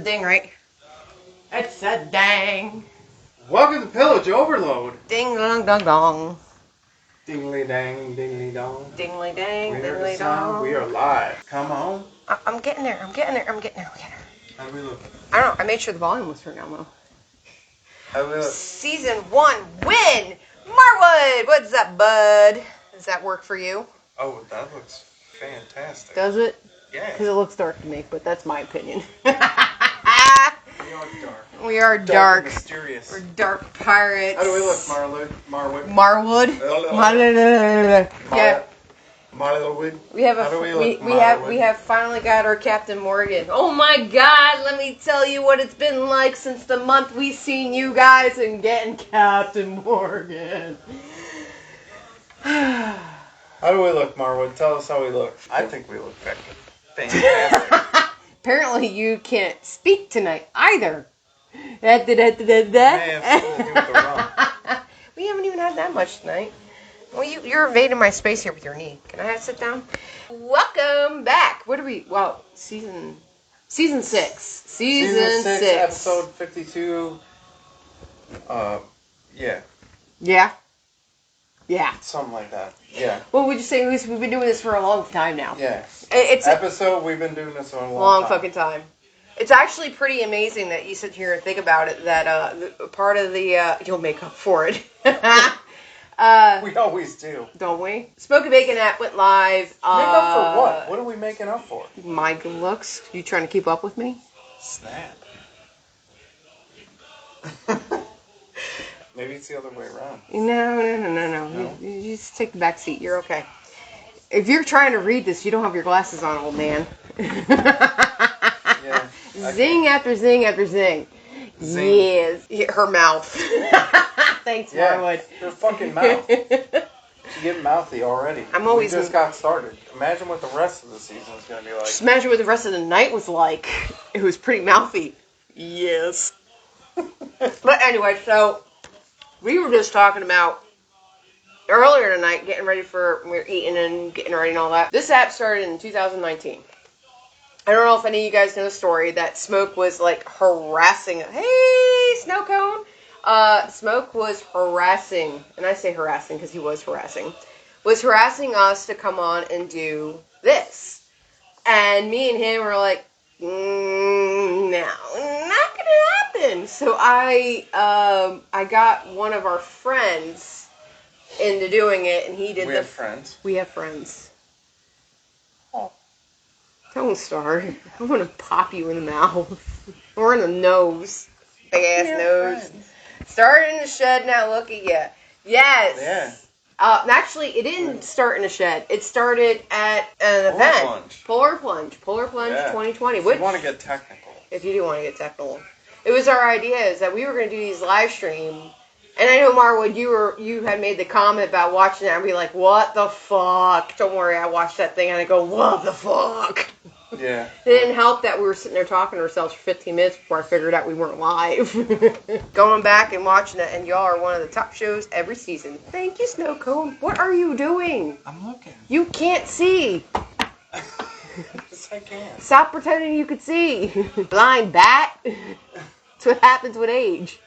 ding, right? It's a dang. Welcome to Pillage Overload. Ding dong dong dong. Dingly dang, dingly dong. Dingly dang, We heard dingly the sound. dong. We are live. Come on. I'm getting there. I'm getting there. How do we look? I don't know. I made sure the volume was turned down though. How do we look? Season 1 win! Marwood! What's up, bud? Does that work for you? Oh, that looks fantastic. Does it? Yeah. Because it looks dark to me, but that's my opinion. We are dark. We are dark. And mysterious. We're dark pirates. How do we look, Marwood? Marwood? Marwood? Yeah. Marwood? We have How do we look, we have finally got our Captain Morgan. Oh my God! Let me tell you what it's been like since the month we seen you guys and getting Captain Morgan. How do we look, Marwood? Tell us how we look. I think we look fantastic. Apparently you can't speak tonight either. May have something to do with the rum. We haven't even had that much tonight. Well, you're invading my space here with your knee. Can I sit down? Welcome back. What are we? Well, season 6. Season 6. Episode 52. Yeah. Yeah. Yeah. Something like that. Yeah. What would you say? We've been doing this for a long time now. Yeah. It's we've been doing this for a long fucking time. It's actually pretty amazing that you sit here and think about it. That part of the you'll make up for it. We always do. Don't we? Smoky Bacon app went live. Make up for what? What are we making up for? My good looks. You trying to keep up with me? Snap. Maybe it's the other way around. No. You just take the back seat. You're okay. If you're trying to read this, you don't have your glasses on, old man. Yeah. Zing after zing after zing. Yes. Her mouth. Thanks, Marwood. Her fucking mouth. She's getting mouthy already. We just got started. Imagine what the rest of the season is going to be like. Just imagine what the rest of the night was like. It was pretty mouthy. Yes. But anyway, so we were just talking about earlier tonight, we were eating and getting ready and all that. This app started in 2019. I don't know if any of you guys know the story that Smoke was like harassing. Hey, Snow Cone. Smoke was harassing, and I say harassing because he was harassing us to come on and do this. And me and him were like, no, not gonna happen. So I got one of our friends into doing it, and he did We have friends. We have friends. Oh. Don't start. I'm gonna pop you in the mouth. Or in the nose. Big ass nose. Friends. Started in the shed, now look at you. Yes. Yeah. Actually, it didn't start in a shed. It started at an event. Polar Plunge 2020. If you want to get technical. If you do want to get technical. It was our idea is that we were going to do these live stream. And I know, Marwood, you had made the comment about watching that and be like, what the fuck? Don't worry, I watched that thing and I go, what the fuck? Yeah. It didn't help that we were sitting there talking to ourselves for 15 minutes before I figured out we weren't live. Going back and watching it, and y'all are one of the top shows every season. Thank you, Snow Cone. What are you doing? I'm looking. You can't see. Yes, I can. Stop pretending you could see. Blind bat. That's what happens with age.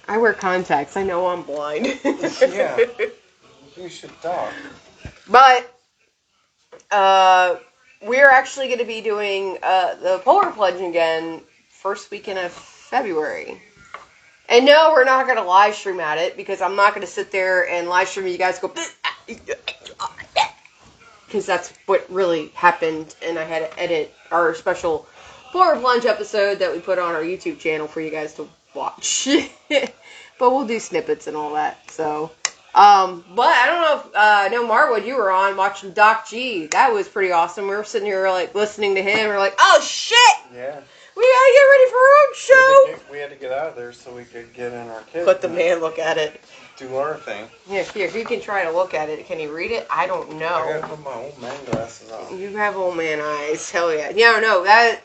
I wear contacts. I know I'm blind. Yeah. You should talk. But we're actually going to be doing the Polar Plunge again first weekend of February. And no, we're not going to live stream at it because I'm not going to sit there and live stream and you guys go because that's what really happened, and I had to edit our special Polar Plunge episode that we put on our YouTube channel for you guys to watch. But we'll do snippets and all that, so... but I don't know if, no, Marwood, you were on watching Doc G. That was pretty awesome. We were sitting here, like, listening to him. We were like, oh, shit! Yeah. We gotta get ready for our own show! We had to get out of there so we could get in our kids. Let the man look at it. Do our thing. Yeah, here, you can try to look at it. Can he read it? I don't know. I gotta put my old man glasses on. You have old man eyes. Hell yeah. Yeah, no, that...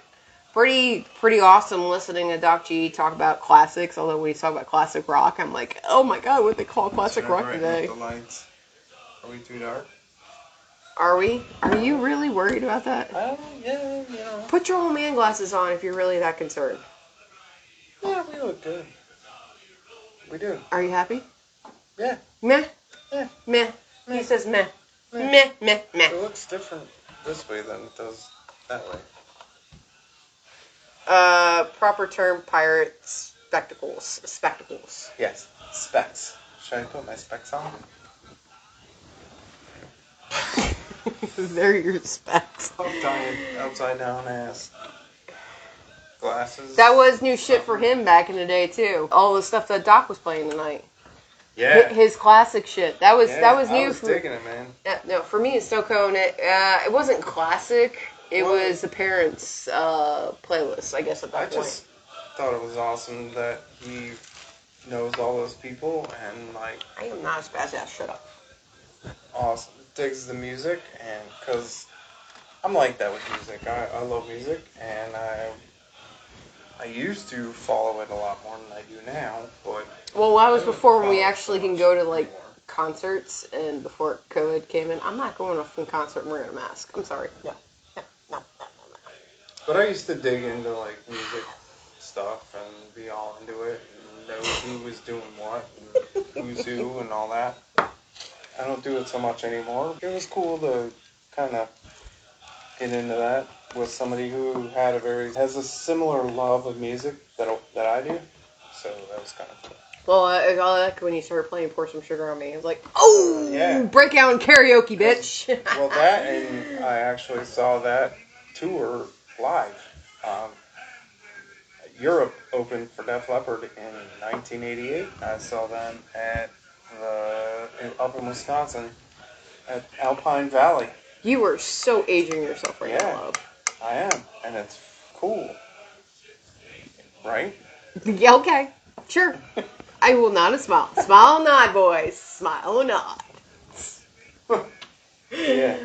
Pretty awesome listening to Doc G talk about classics, although when he talk about classic rock, I'm like, oh my god, what they call classic rock today. The lights. Are we too dark? Are we? Are you really worried about that? Yeah. Put your old man glasses on if you're really that concerned. Yeah, we look good. We do. Are you happy? Yeah. Meh? Yeah. Meh. He says meh. Meh, meh, meh. It looks different this way than it does that way. Proper term, pirate spectacles. Spectacles. Yes. Specs. Should I put my specs on? They're your specs. Upside down ass. Glasses. That was new shit for him back in the day too. All the stuff that Doc was playing tonight. Yeah. His classic shit. That was new. I was digging it, man. No, for me, it's Stokone. It wasn't classic. It was the parents' playlist, I guess, at that point. I just thought it was awesome that he knows all those people and, like... I am not as fast as shut up. Awesome. Digs the music, and because I'm like that with music. I love music, and I used to follow it a lot more than I do now, but... Well, that was before when we actually can go to, like, concerts, and before COVID came in. I'm not going to a fucking concert wearing a mask. I'm sorry. No. But I used to dig into, like, music stuff and be all into it and know who was doing what and who's who and all that. I don't do it so much anymore. It was cool to kind of get into that with somebody who has a similar love of music that I do. So that was kind of cool. Well, I like when you started playing Pour Some Sugar on Me. I was like, oh, yeah. Break out in karaoke, bitch. Well, that, and I actually saw that tour live. Europe opened for Def Leppard in 1988. I saw them up in Wisconsin at Alpine Valley. You are so aging yourself right now, love. I am, and it's cool. Right? Yeah, okay. Sure. I will not smile. Smile or nod, boys. Smile or nod. Yeah.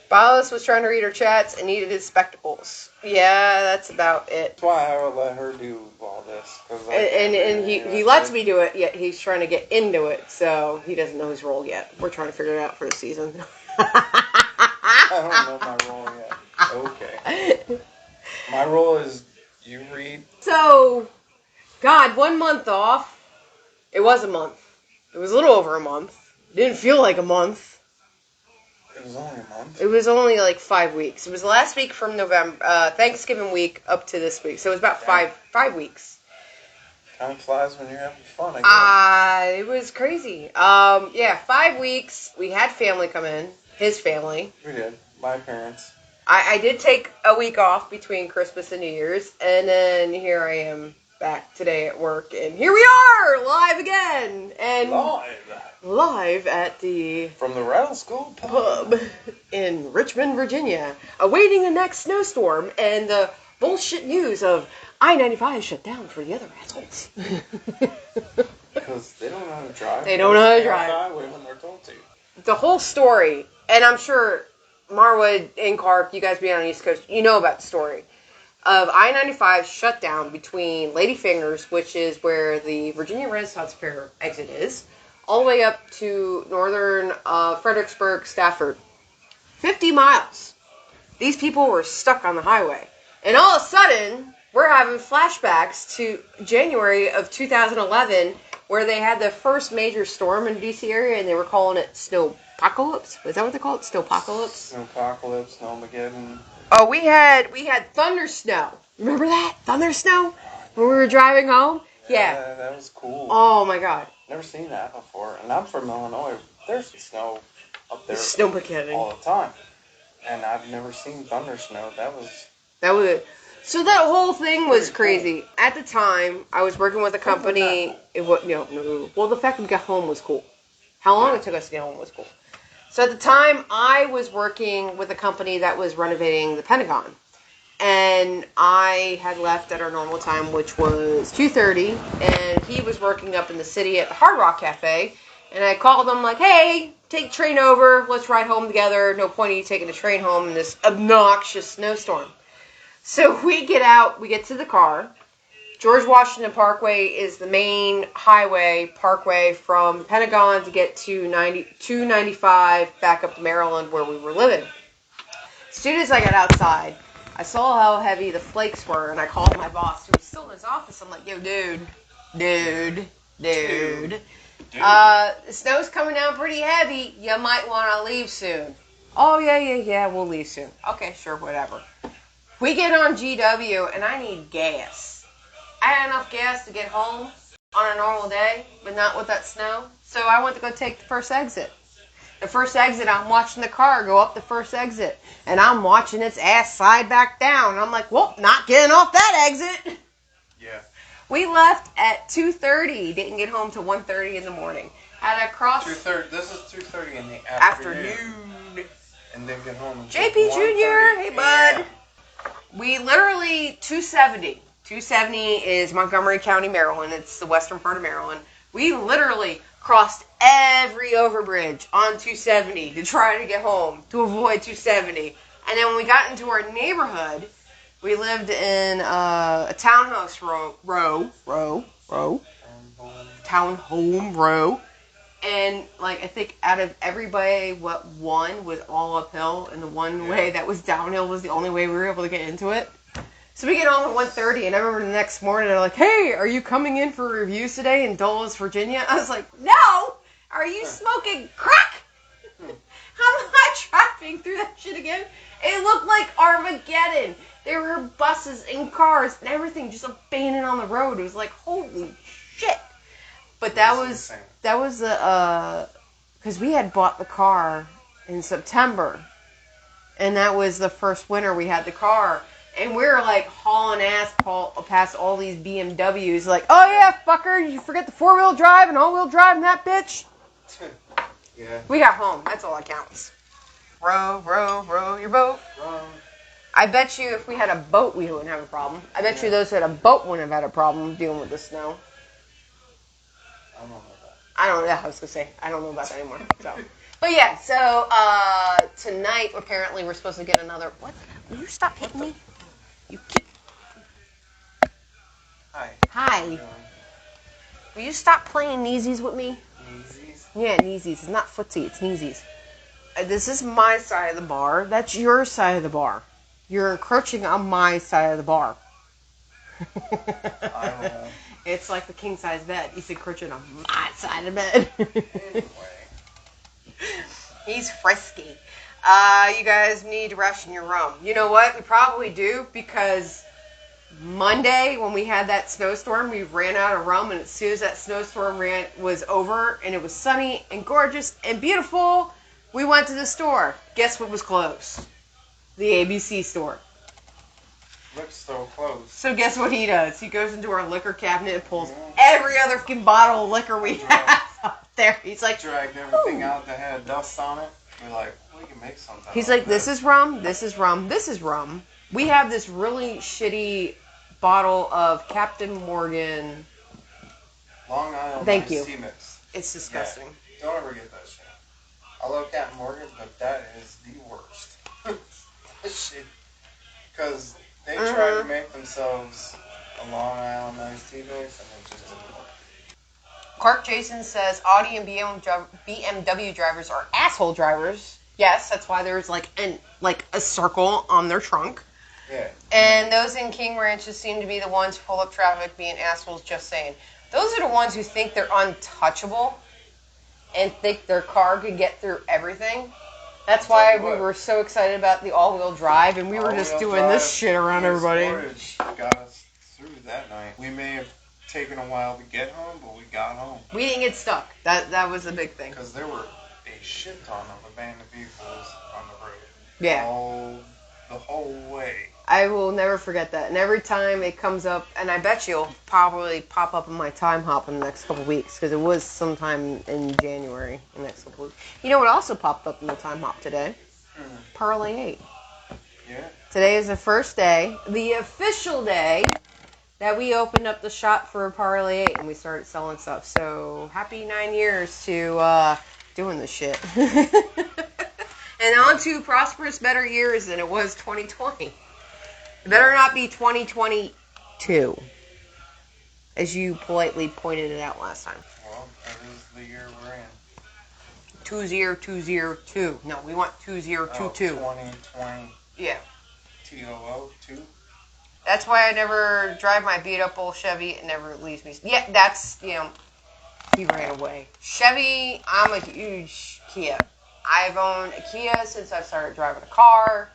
Ballast was trying to read her chats and needed his spectacles. Yeah, that's about it. That's why I would let her do all this. And he lets me do it, yet he's trying to get into it, so he doesn't know his role yet. We're trying to figure it out for the season. I don't know my role yet. Okay. My role is you read. So, God, 1 month off. It was a month. It was a little over a month. It didn't feel like a month. It was only a month. It was only like 5 weeks. It was the last week from November, Thanksgiving week up to this week. So it was about five weeks. Time flies when you're having fun, I guess. It was crazy. 5 weeks. We had family come in. His family. We did. My parents. I did take a week off between Christmas and New Year's. And then here I am back today at work. And here we are, live again. And live at the... From the Rattle School Pub in Richmond, Virginia. Awaiting the next snowstorm and the bullshit news of I-95 shut down for the other assholes. Because they don't know how to drive. They don't know how to drive. When they're told to. The whole story, and I'm sure Marwood and Clark, you guys being on the East Coast, you know about the story of I-95 shut down between Ladyfingers, which is where the Virginia Renaissance Fair exit is, all the way up to northern Fredericksburg, Stafford. 50 miles. These people were stuck on the highway. And all of a sudden, we're having flashbacks to January of 2011, where they had the first major storm in the D.C. area, and they were calling it Snowpocalypse. Was that what they called it? Snowpocalypse? Snowpocalypse, Snowmageddon. Oh, we had thunder snow. Remember that? Thunder snow? When we were driving home? Yeah. That was cool. Oh, my God. Never seen that before. And I'm from Illinois. There's snow up there Snowmageddon. all the time. And I've never seen thunder snow. That was it. So that whole thing was crazy. Cool. At the time, I was working with a company. Well, the fact that we got home was cool. How long it took us to get home was cool. So at the time, I was working with a company that was renovating the Pentagon. And I had left at our normal time, which was 2:30. And he was working up in the city at the Hard Rock Cafe. And I called him like, hey, take the train over. Let's ride home together. No point in you taking the train home in this obnoxious snowstorm. So we get out, we get to the car, George Washington Parkway is the main parkway from Pentagon to get to 295 back up to Maryland where we were living. As soon as I got outside, I saw how heavy the flakes were, and I called my boss, who was still in his office. I'm like, yo, dude. The snow's coming down pretty heavy. You might want to leave soon. Oh, yeah, we'll leave soon. Okay, sure, whatever. We get on GW, and I need gas. I had enough gas to get home on a normal day, but not with that snow. So I went to go take the first exit. The first exit, I'm watching the car go up the first exit, and I'm watching its ass slide back down. I'm like, well, not getting off that exit. Yeah. We left at 2:30. Didn't get home till 1:30 in the morning. Had to cross. 2:30. This is 2:30 in the afternoon. And then get home. JP Jr. Hey, bud. We literally 270. 270 is Montgomery County, Maryland. It's the western part of Maryland. We literally crossed every overbridge on 270 to try to get home to avoid 270. And then when we got into our neighborhood, we lived in a townhouse townhome row. And, like, I think out of everybody, one was all uphill, and the one way that was downhill was the only way we were able to get into it. So we get home at 1:30, and I remember the next morning, they're like, hey, are you coming in for reviews today in Dulles, Virginia? I was like, no! Are you smoking crack? I'm not driving through that shit again. It looked like Armageddon. There were buses and cars and everything just abandoned on the road. It was like, holy shit. But that was because we had bought the car in September, and that was the first winter we had the car, and we were like hauling ass past all these BMWs, like, oh yeah, fucker, you forget the 4-wheel drive and all-wheel drive in that bitch? Yeah. We got home. That's all that counts. Row your boat. Row. I bet you if we had a boat, we wouldn't have a problem. I bet you those who had a boat wouldn't have had a problem dealing with the snow. I don't know about that. I don't know. I was going to say, I don't know about that anymore. So. But yeah, so tonight, apparently, we're supposed to get another... What? Will you stop hitting me? You keep... Hi. Will you stop playing kneesies with me? Kneesies? Yeah, kneesies. It's not footsie, it's kneesies. This is my side of the bar. That's your side of the bar. You're encroaching on my side of the bar. I don't know. It's like the king-size bed. He's encroaching on my side of the bed. Anyway. He's frisky. You guys need to ration your rum. You know what? We probably do, because Monday, when we had that snowstorm, we ran out of rum, and as soon as that snowstorm was over, and it was sunny and gorgeous and beautiful, we went to the store. Guess what was closed? The ABC store. Looks so close. So guess what he does? He goes into our liquor cabinet and pulls every other fucking bottle of liquor we have up there. He's like, dragged everything out that had dust on it. We're like, we can make something. He's like, this is rum, this is rum, this is rum. We have this really shitty bottle of Captain Morgan. Long Island Thank you. Sea Mix. It's disgusting. Yeah, don't ever get that shit. I love Captain Morgan, but that is the worst. This shit. Because they tried to make themselves a Long Island iced tea base, and it just didn't work. Clark Jason says Audi and BMW drivers are asshole drivers. Yes, that's why there's like a circle on their trunk. Yeah. And those in King Ranches seem to be the ones who pull up traffic being assholes, just saying. Those are the ones who think they're untouchable and think their car could get through everything. That's why we were so excited about the all-wheel drive, and we were just doing this shit around everybody. Storage got us through that night. We may have taken a while to get home, but we got home. We didn't get stuck. That was the big thing. Because there were a shit ton of abandoned vehicles on the road. Yeah. The whole way. I will never forget that. And every time it comes up, and I bet you'll probably pop up in my time hop in the next couple weeks, because it was sometime in January, the next couple weeks. You know what also popped up in the time hop today? Parlay 8. Yeah. Today is the first day, the official day, that we opened up the shop for Parlay 8, and we started selling stuff. So, happy 9 years to doing this shit. And on to prosperous, better years than it was 2020. It better not be 2022. as you politely pointed it out last time. Well, that is the year we're in. 20202. No, we want 2022. 2020. Yeah. TOO2. That's why I never drive my beat up old Chevy. It never leaves me. Yeah, that's, he ran away. Chevy, I'm a huge Kia. I've owned a Kia since I started driving a car.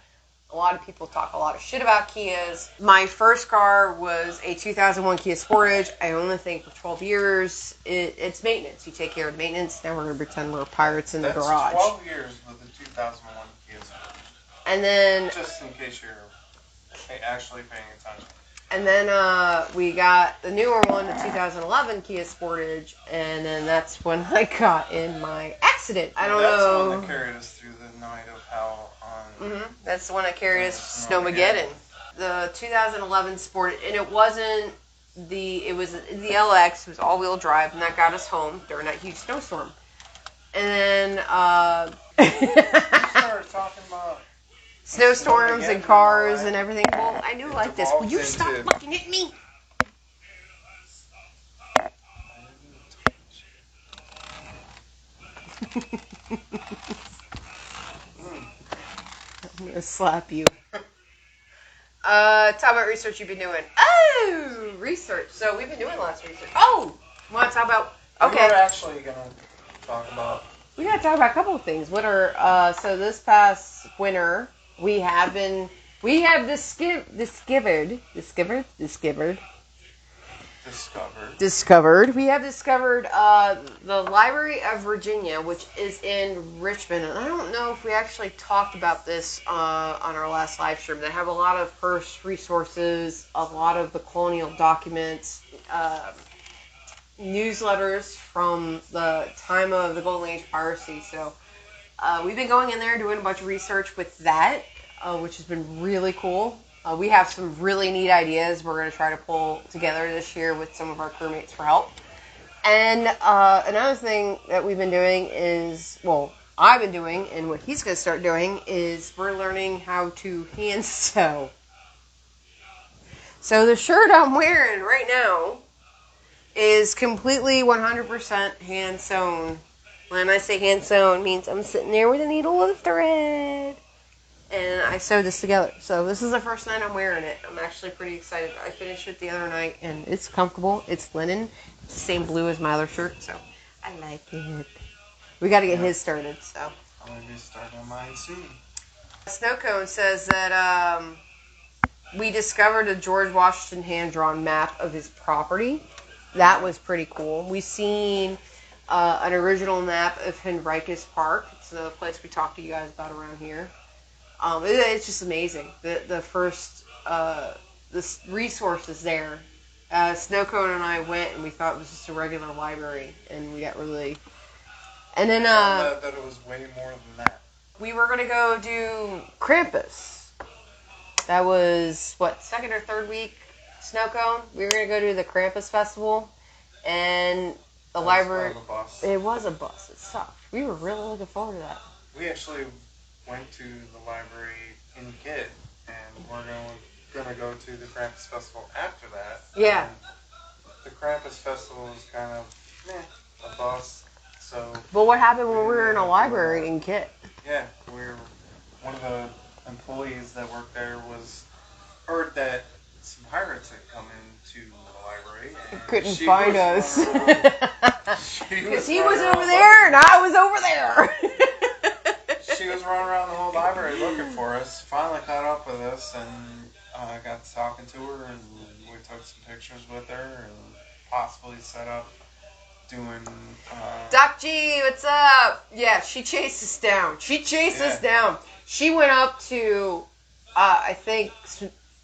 A lot of people talk a lot of shit about Kias. My first car was a 2001 Kia Sportage. I owned the thing for 12 years. It's maintenance. You take care of the maintenance. Now we're going to pretend we're pirates in the garage. 12 years with the 2001 Kia Sportage. And then... Just in case you're actually paying attention. And then we got the newer one, the 2011 Kia Sportage, and then that's when I got in my accident. I don't know. That's the one that carried us through the night of hell on... Mm-hmm. That's the one that carried us Snowmageddon. The 2011 Sportage, and it wasn't it was the LX, it was all-wheel drive, and that got us home during that huge snowstorm. And then... You started talking about... snowstorms and cars and everything. Well, I knew like this. Will you stop fucking hitting me? I'm gonna slap you. Talk about research you've been doing. Oh, research. So we've been doing lots of research. Oh, want to talk about? Okay. We're actually gonna talk about. We gotta talk about a couple of things. What are so this past winter we have discovered the Library of Virginia, which is in Richmond. And I don't know if we actually talked about this on our last live stream. They have a lot of Hearst resources, a lot of the colonial documents, newsletters from the time of the Golden Age piracy. So we've been going in there doing a bunch of research with that, which has been really cool. We have some really neat ideas we're going to try to pull together this year with some of our crewmates for help. And another thing that we've been doing is, well, I've been doing, and what he's going to start doing, is we're learning how to hand sew. So the shirt I'm wearing right now is completely 100% hand sewn. When I say hand sewn, it means I'm sitting there with a needle and a thread. And I sewed this together. So this is the first night I'm wearing it. I'm actually pretty excited. I finished it the other night, and it's comfortable. It's linen. It's the same blue as my other shirt, so I like it. We got to get his started, so. I'm going to be starting on mine soon. Snowcone says that we discovered a George Washington hand-drawn map of his property. That was pretty cool. We've seen an original map of Henricus Park. It's a place we talked to you guys about around here. It's just amazing. The first the resources there. Snowcone and I went, and we thought it was just a regular library, and we got really. And then that it was way more than that. We were gonna go do Krampus. That was what, second or third week? Snowcone. We were gonna go to the Krampus festival, and the library. It was a bus. It sucked. We were really looking forward to that. We actually went to the library in Kit, and we're going to go to the Krampus Festival after that. Yeah. And the Krampus Festival is kind of a bust. So. But what happened when we were in a library in Kit? Yeah, one of the employees that worked there heard that some pirates had come into the library. And couldn't find us. Because he was over there and I was over there. She was running around the whole library looking for us. Finally caught up with us, and I got to talking to her, and we took some pictures with her, and possibly set up doing. Doc G, what's up? Yeah, she chased us down. Us down. She went up to, I think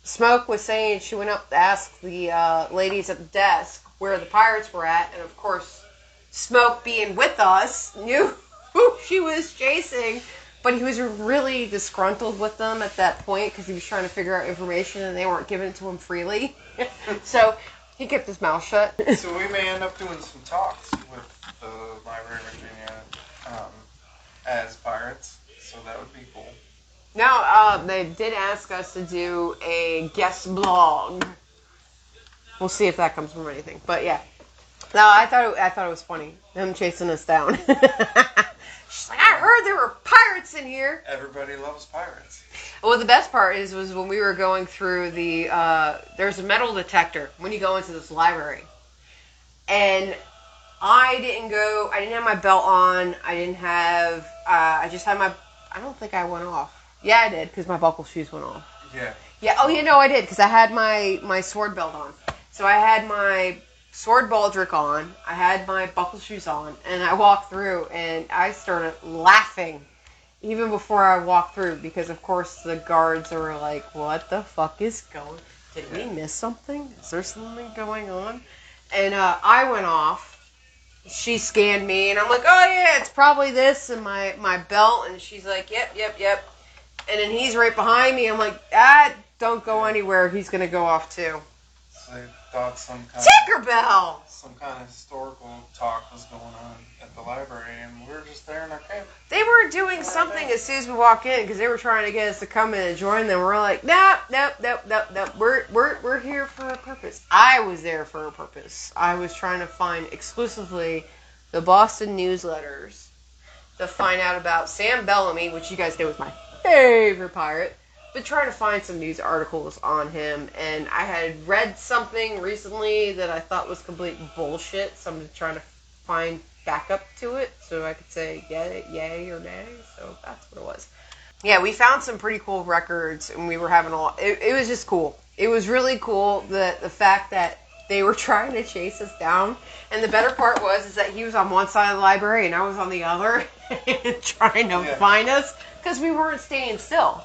Smoke was saying she went up to ask the ladies at the desk where the pirates were at, and of course, Smoke being with us knew who she was chasing. But he was really disgruntled with them at that point because he was trying to figure out information and they weren't giving it to him freely. So he kept his mouth shut. So we may end up doing some talks with the Library of Virginia as pirates. So that would be cool. Now, they did ask us to do a guest blog We'll see if that comes from anything. But yeah. No, I thought it was funny. Them chasing us down. She's like, I heard there were pirates in here. Everybody loves pirates. Well, the best part was when we were going through the, there's a metal detector when you go into this library. And I didn't have my belt on. I just had I don't think I went off. Yeah, I did, because my buckle shoes went off. Yeah. Yeah, oh, I did, because I had my sword belt on. So I had my sword baldric on, I had my buckle shoes on, and I walked through, and I started laughing even before I walked through, because of course the guards were like, what the fuck is going, did we miss something? Is there something going on? And I went off, she scanned me, and I'm like, oh yeah, it's probably this, and my belt, and she's like, yep. And then he's right behind me, I'm like, don't go anywhere, he's gonna go off too. So they thought some kind of historical talk was going on at the library, and we were just there in our camp. They were doing something as soon as we walked in, because they were trying to get us to come in and join them. We're like, nope. We're here for a purpose. I was there for a purpose. I was trying to find exclusively the Boston newsletters to find out about Sam Bellamy, which you guys know is my favorite pirate. Been trying to find some news articles on him, and I had read something recently that I thought was complete bullshit, so I'm trying to find backup to it so I could say yay or nay, so that's what it was. Yeah, we found some pretty cool records, and we were having it was just cool. It was really cool, the fact that they were trying to chase us down, and the better part is that he was on one side of the library and I was on the other, trying to find us, because we weren't staying still.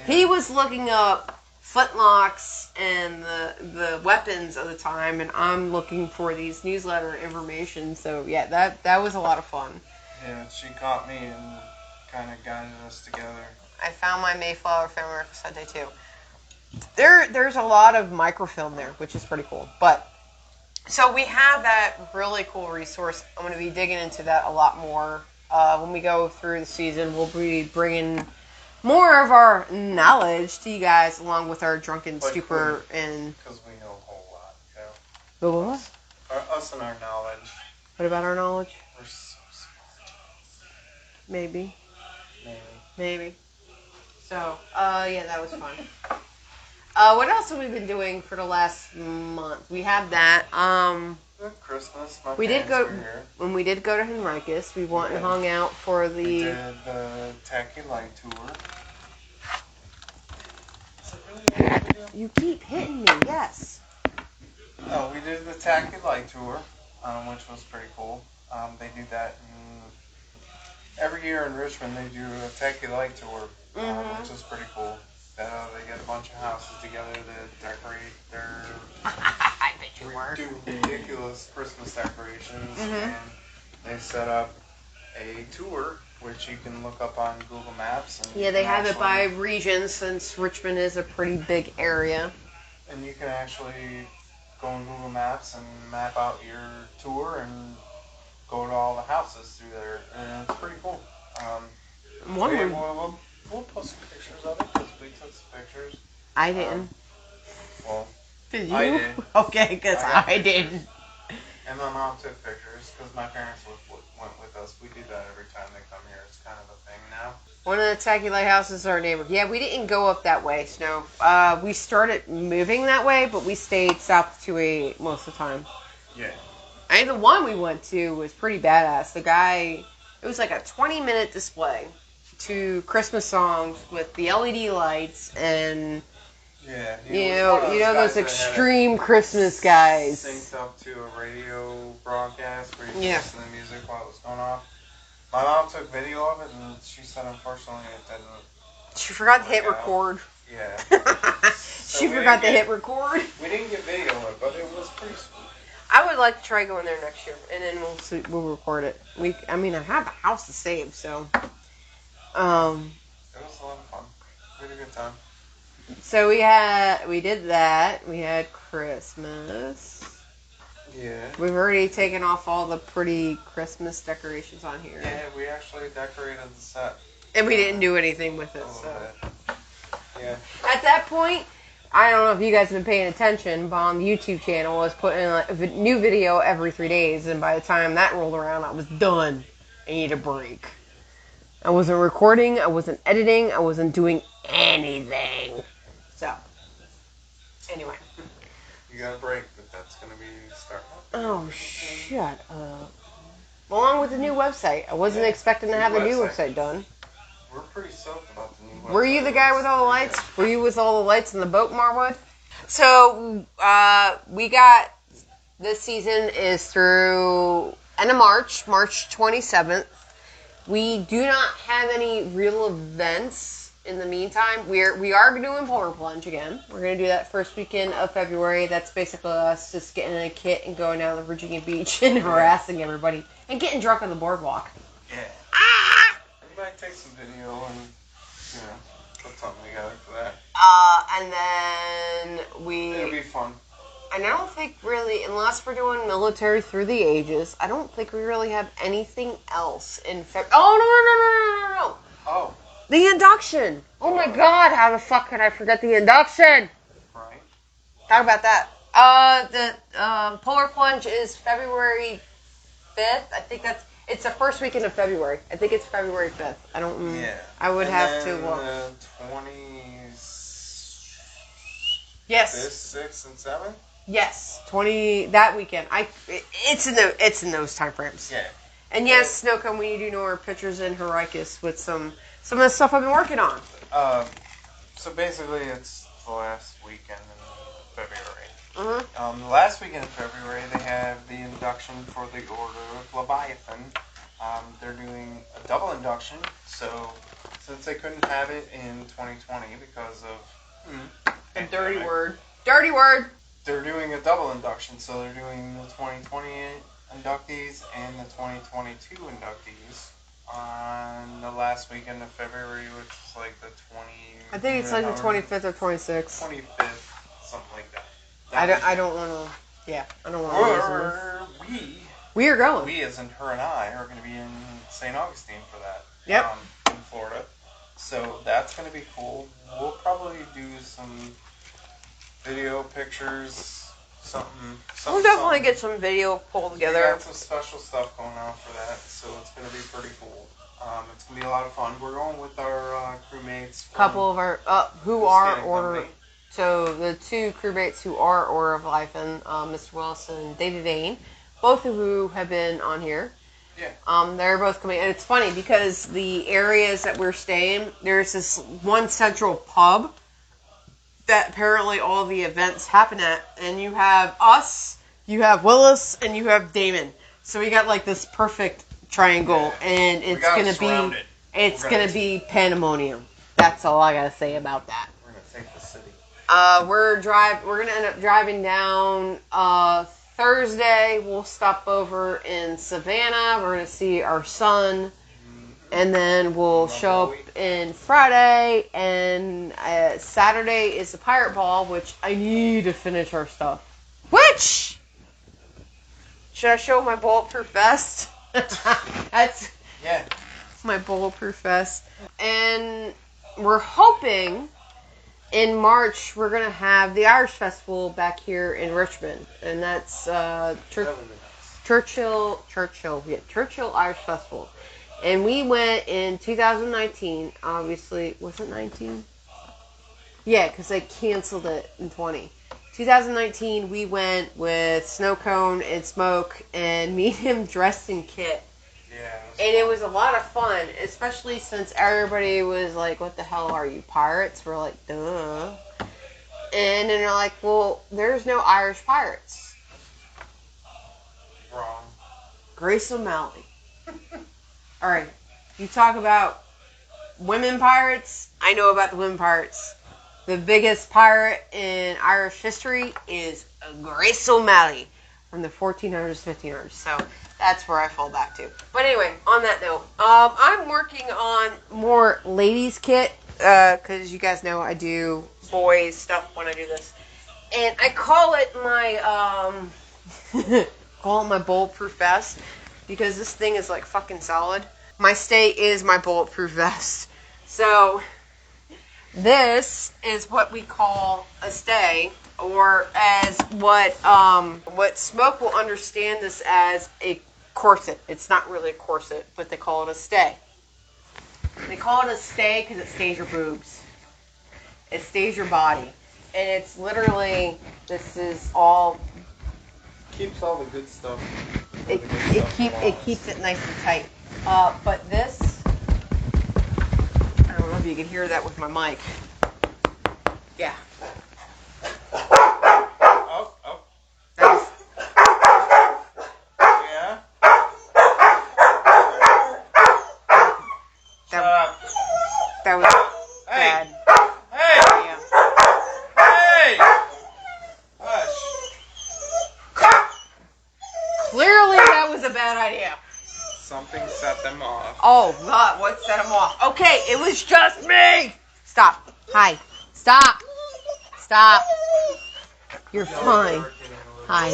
He was looking up flintlocks and the weapons of the time, and I'm looking for these newsletter information. So yeah, that was a lot of fun. Yeah, she caught me and kind of guided us together. I found my Mayflower Family Sunday too. There's a lot of microfilm there, which is pretty cool. But so we have that really cool resource. I'm going to be digging into that a lot more when we go through the season. We'll be bringing more of our knowledge to you guys, along with our drunken stupor and... Because we know a whole lot, What? Us and our knowledge. What about our knowledge? We're so smart. Maybe. So, yeah, that was fun. What else have we been doing for the last month? We have that. Christmas. When we did go to Henricus, we went and hung out for the... We did the Tacky Light Tour. You keep hitting me, yes. Oh, we did the Tacky Light Tour, which was pretty cool. They do that every year in Richmond. They do a Tacky Light Tour, which is pretty cool. They get a bunch of houses together to decorate their... I bet you were. Do ridiculous Christmas decorations, and they set up a tour, which you can look up on Google Maps. And yeah, they have it by region, since Richmond is a pretty big area. And you can actually go on Google Maps and map out your tour and go to all the houses through there, and it's pretty cool. We'll post some pictures of it, because we took some pictures. I didn't. Well, did you? I did. Okay, because I didn't. And my mom took pictures, because my parents went with us. We do that every time they come here. It's kind of a thing now. One of the Tacky Lighthouses is our neighbor. Yeah, we didn't go up that way, Snow. We started moving that way, but we stayed south to 288 most of the time. Yeah. I think the one we went to was pretty badass. The guy, it was like a 20-minute display to Christmas songs with the LED lights and... Yeah, you know those extreme Christmas guys. Synced up to a radio broadcast where you could listen to the music while it was going off. My mom took video of it, and she said unfortunately it didn't. She forgot to hit record. Yeah. She forgot to hit record. We didn't get video of it, but it was pretty sweet. I would like to try going there next year, and then we'll record it. I have a house to save, so. It was a lot of fun. We had a good time. So we did that. We had Christmas. Yeah. We've already taken off all the pretty Christmas decorations on here. Yeah, we actually decorated the set. And we didn't do anything with it, so. Bit. Yeah. At that point, I don't know if you guys have been paying attention, but on the YouTube channel, I was putting like a new video every 3 days, and by the time that rolled around, I was done. I need a break. I wasn't recording, I wasn't editing, I wasn't doing anything. So, anyway. You got a break, but that's going to be starting up. Oh, shut up. Along with the new website. I wasn't expecting to have the new website done. We're pretty stoked about the new website. Were you the guy with all the lights? Were you with all the lights in the boat, Marwood? So, we got, this season is through end of March 27th. We do not have any real events in the meantime. We are doing Polar Plunge again. We're going to do that first weekend of February. That's basically us just getting in a kit and going down to Virginia Beach and harassing everybody and getting drunk on the boardwalk. Yeah. We might take some video and, put something together for that. And then It'll be fun. And I don't think really, unless we're doing military through the ages, I don't think we really have anything else in February. Oh, no. Oh. The induction. Oh my God, how the fuck could I forget the induction? Right. Talk about that. The Polar Plunge is February 5th. I think it's the first weekend of February. I think it's February 5th. I don't. Yeah. I would have to look. 20s. Yes. 5th, 6th, and 7th. Yes, 20 that weekend. It's in those time frames. Yeah. And yes, Snowcone, we do know our pictures in Hericus with some of the stuff I've been working on. So basically, it's the last weekend in February. Mm-hmm. The last weekend in February, they have the induction for the Order of Leviathan. They're doing a double induction, so since they couldn't have it in 2020 because of a dirty word. Dirty word. They're doing a double induction, so they're doing the 2020 inductees and the 2022 inductees on the last weekend of February, which is like the 20. I think it's like the 25th or 26th. 25th, something like that. I don't want to. Yeah, I don't want to. We are going. We, as in her and I, are going to be in St. Augustine for that. Yep. In Florida. So that's going to be cool. We'll probably do some video, pictures, something. We'll definitely get some video pulled together. We got some special stuff going on for that, so it's going to be pretty cool. It's going to be a lot of fun. We're going with our crewmates. A couple of our, who are Order. Company. So the two crewmates who are Order of Leviathan, Mr. Wilson and David Vane, both of who have been on here. Yeah. They're both coming. And it's funny because the areas that we're staying, there's this one central pub that apparently all the events happen at. And you have us, you have Willis, and you have Damon. So we got like this perfect triangle, and it's gonna be pandemonium. That's all I gotta say about that. We're gonna take the city. We're gonna end up driving down Thursday. We'll stop over in Savannah. We're gonna see our son, and then we'll show up in Friday. And Saturday is the Pirate Ball, which I need to finish our stuff. Which should I show my bulletproof vest? That's my bulletproof vest, and we're hoping in March we're gonna have the Irish Festival back here in Richmond, and that's Churchill Irish Festival. And we went in 2019. Obviously, was it 19? Yeah, because they canceled it in 20. 2019, we went with Snowcone and Smoke, and me and him dressed in kit. Yeah. And it was a lot of fun, especially since everybody was like, what the hell are you, pirates? We're like, duh. And then they're like, well, there's no Irish pirates. Wrong. Grace O'Malley. Alright, you talk about women pirates. I know about the women pirates. The biggest pirate in Irish history is Grace O'Malley from the 1400s, 1500s. So that's where I fall back to. But anyway, on that note, I'm working on more ladies kit because you guys know I do boys stuff when I do this, and I call it my bulletproof vest because this thing is like fucking solid. My stay is my bulletproof vest. So This is what we call a stay, or as what Smoke will understand this as a corset. It's not really a corset, but they call it a stay. They call it a stay because it stays your boobs. It stays your body. And it's literally, this is all... Keeps all the good stuff. It keeps it nice and tight. But this... I don't know if you can hear that with my mic. Yeah. Oh. That was... Yeah? That was bad. Hey! Yeah. Hey! Hush. Clearly that was a bad idea. Something set them off. Oh, God, what set them off? Okay, it was just me! Stop. Hi. Stop. You're fine. Hi.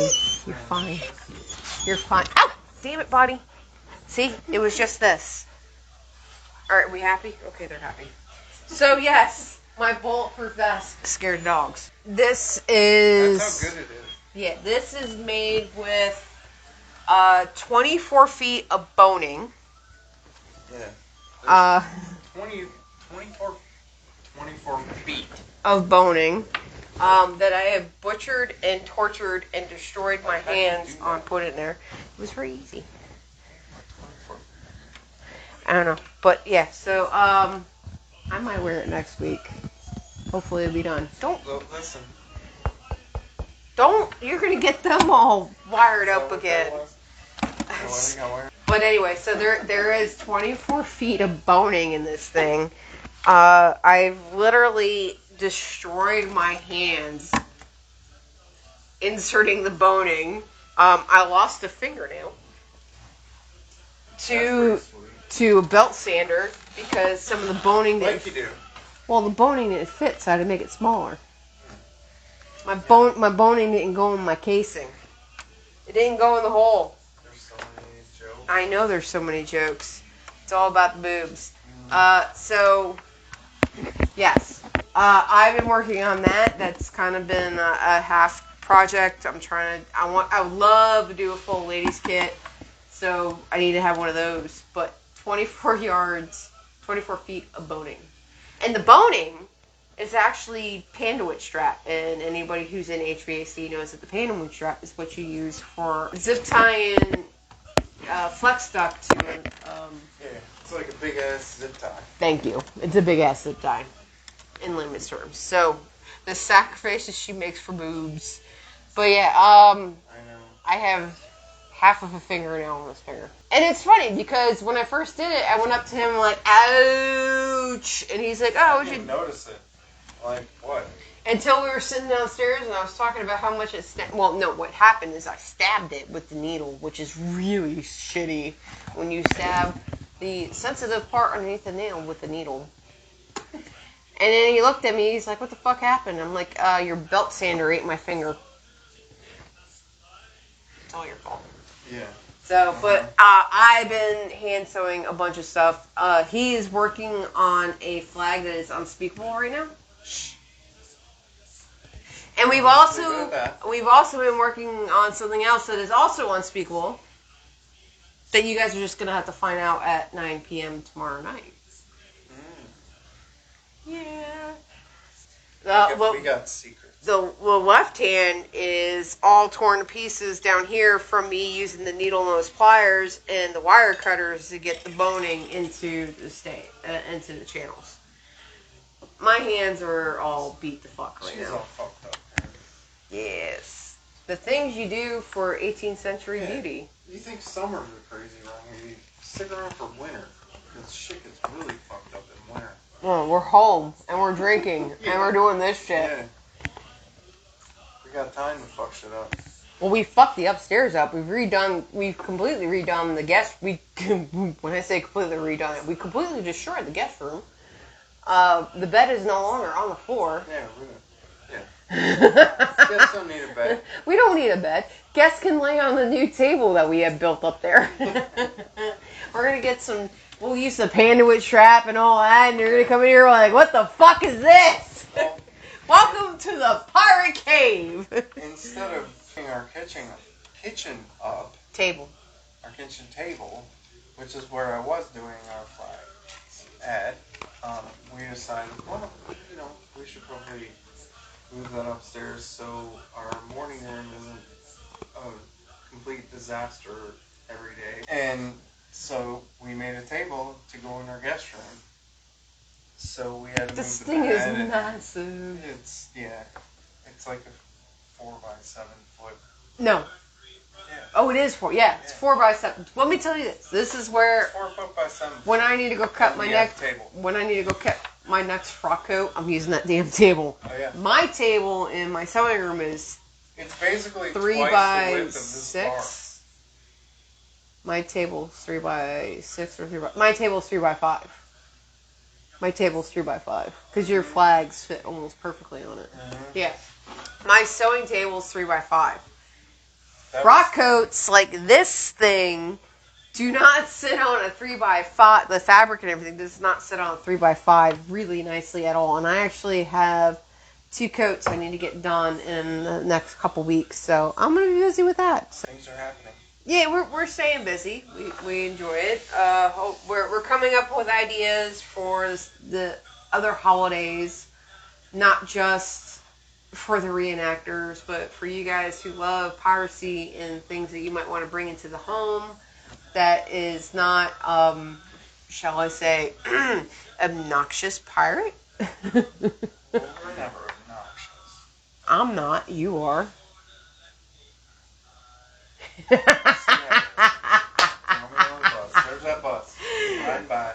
You're fine. You're fine. Ow! Damn it, buddy. See? It was just this. Alright, we happy? Okay, they're happy. So, yes, my bulletproof vest scared dogs. This is... That's how good it is. Yeah, this is made with 24 feet of boning. Yeah. 24 feet. Of boning that I have butchered and tortured and destroyed my hands on putting it there. It was very easy. I don't know. But yeah, so I might wear it next week. Hopefully it'll be done. Listen. You're going to get them all wired up again. But anyway, so there is 24 feet of boning in this thing. I've literally destroyed my hands inserting the boning. I lost a fingernail to a belt sander because some of the boning didn't. Like you do. Well, the boning didn't fit, so I had to make it smaller. My boning didn't go in my casing. It didn't go in the hole. There's so many jokes. I know there's so many jokes. It's all about the boobs. So, yes. I've been working on that. That's kind of been a half project. I would love to do a full ladies kit. So, I need to have one of those. But 24 yards, 24 feet of boning. And the boning is actually pandawood strap. And anybody who's in HVAC knows that the pandawood strap is what you use for zip tying flex duct to an... Yeah, it's like a big ass zip tie. Thank you. It's a big ass zip tie, in layman's terms. So, the sacrifices she makes for boobs. But yeah, I know. I have half of a fingernail on this finger. And it's funny, because when I first did it, I went up to him like, ouch! And he's like, oh, I didn't notice it. Like, what? Until we were sitting downstairs and I was talking about how much it stabbed. Well, no, what happened is I stabbed it with the needle, which is really shitty when you stab the sensitive part underneath the nail with the needle. And then he looked at me, he's like, what the fuck happened? I'm like, your belt sander ate my finger. It's all your fault. Yeah. So, but I've been hand sewing a bunch of stuff. He is working on a flag that is unspeakable right now. And we've also been working on something else that is also unspeakable that you guys are just gonna have to find out at 9 p.m. tomorrow night. Yeah. We got secrets. The left hand is all torn to pieces down here from me using the needle nose pliers and the wire cutters to get the boning into the into the channels. My hands are all beat the fuck right She's now. all fucked up. Yes. The things you do for 18th century beauty. You think summers are crazy around here? You stick around for winter. Because shit gets really fucked up in winter. Well, we're home, and we're drinking, and we're doing this shit. Yeah. We got time to fuck shit up. Well, we fucked the upstairs up. We've completely redone the guest. When I say completely redone it, we completely destroyed the guest room. The bed is no longer on the floor. Yeah, Guests don't need a bed. We don't need a bed. Guests can lay on the new table that we have built up there. We're gonna get some. We'll use the panduit strap and all that, and you're gonna come in here like, what the fuck is this? Well, Welcome to the pirate cave. instead of putting our kitchen up, our kitchen table, which is where I was doing our flags at, we decided, well, we should probably move that upstairs so our morning room isn't a complete disaster every day. And so we made a table to go in our guest room. So we had to This move the thing is bed. massive. It's like a 4x7 foot. No. Yeah. Oh, it is 4. Yeah, it's 4x7. Let me tell you this. This is where 4 foot by 7. when I need to go cut my next table. when I need to go cut my next frock coat, I'm using that damn table. Oh yeah. My table in my sewing room is It's basically 3 twice by the width of this 6. My table's 3 by 6 or 3 by. My table's 3 by 5. My table's 3 by 5 because your flags fit almost perfectly on it. Mm-hmm. Yeah. My sewing table's 3 by 5. That Frock coats like this thing do not sit on a 3 by 5. The fabric and everything does not sit on a 3 by 5 really nicely at all. And I actually have 2 coats I need to get done in the next couple weeks. So I'm going to be busy with that. So, Things are happening. yeah, we're staying busy. We enjoy it. We're coming up with ideas for the other holidays, not just for the reenactors, but for you guys who love piracy and things that you might want to bring into the home that is not, shall I say, obnoxious pirate. Well, we're never obnoxious. I'm not. You are. There's that bus. Riding by.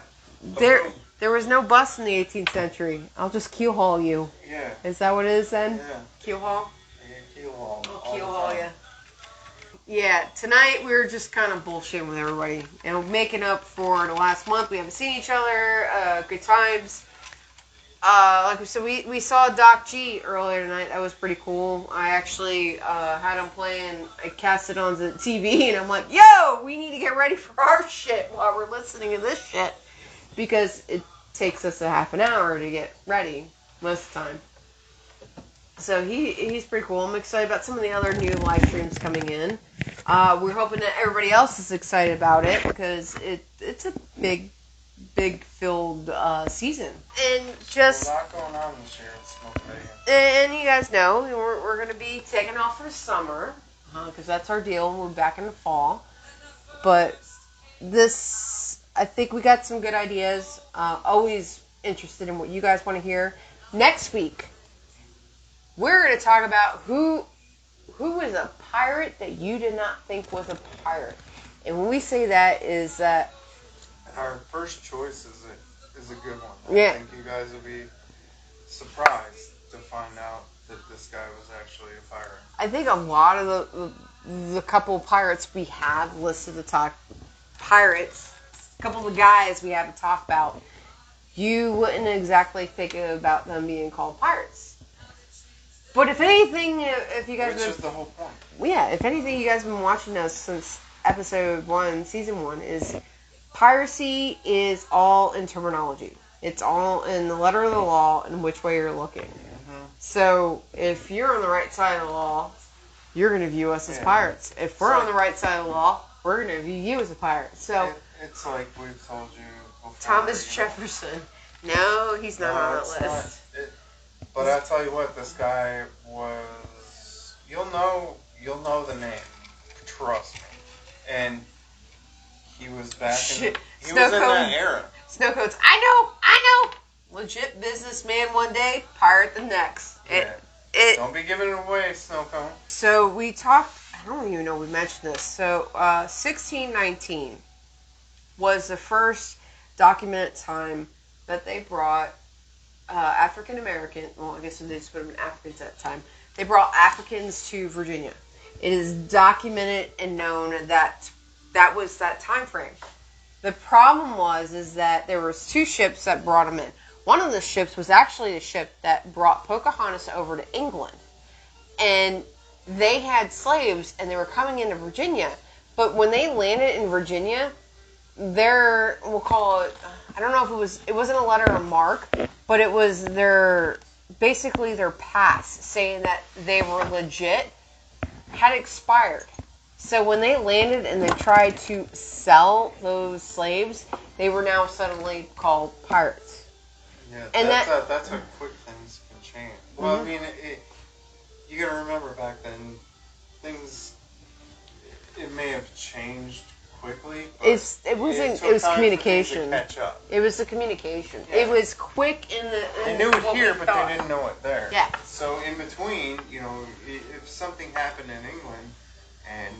There was no bus in the 18th century. I'll just keel haul you. Yeah. Is that what it is then? Yeah. Keel haul? Yeah, keel haul. I'll keel haul you. Yeah, tonight we were just kind of bullshitting with everybody. And making up for the last month. We haven't seen each other. Good times. Like we said, we saw Doc G earlier tonight. That was pretty cool. I actually had him playing. I cast it on the TV, and I'm like, yo, we need to get ready for our shit while we're listening to this shit. Because it takes us a half an hour to get ready most of the time. So he's pretty cool. I'm excited about some of the other new live streams coming in. We're hoping that everybody else is excited about it because it's a big filled season. And just a lot going on this year in Smoke Bay. and you guys know we're going to be taking off for summer because that's our deal. We're back in the fall. But I think we got some good ideas. Always interested in what you guys want to hear. Next week, we're going to talk about who was a pirate that you did not think was a pirate. And when we say that is that our first choice is a good one. Yeah. I think you guys will be surprised to find out that this guy was actually a pirate. I think a lot of the couple of pirates we have listed to talk pirates, a couple of the guys we have to talk about, you wouldn't exactly think about them being called pirates. But if anything, if you guys which is the whole point. Yeah, if anything, you guys have been watching us since episode 1, season 1, is piracy is all in terminology. It's all in the letter of the law and which way you're looking. Mm-hmm. So if you're on the right side of the law, you're going to view us as pirates. If we're on the right side of the law, we're going to view you as a pirate. So it's like we've told you before. Thomas Jefferson. No, he's not on that list. But I tell you what, this guy was. You'll know the name. Trust me. And he was back in. He was in that era. Snowcoats. I know. Legit businessman one day, pirate the next. Don't be giving it away, Snowcone. So we talked. I don't even know we mentioned this. So 1619 was the first documented time that they brought African American. Well, I guess they just would have been Africans at the time. They brought Africans to Virginia. It is documented and known that was that time frame. The problem is that there was 2 ships that brought them in. One of the ships was actually the ship that brought Pocahontas over to England. And they had slaves, and they were coming into Virginia. But when they landed in Virginia, we'll call it, I don't know if it wasn't a letter of marque, but it was basically their pass saying that they were legit had expired. So when they landed and they tried to sell those slaves, they were now suddenly called pirates. Yeah, and that's how quick things can change. Well, Mm-hmm. I mean, you gotta remember back then, things, it may have changed quickly, but it was communication. to catch up. It was the communication. Yeah. It was quick in the. They knew it here, but they didn't know it there. Yeah. So in between, if something happened in England and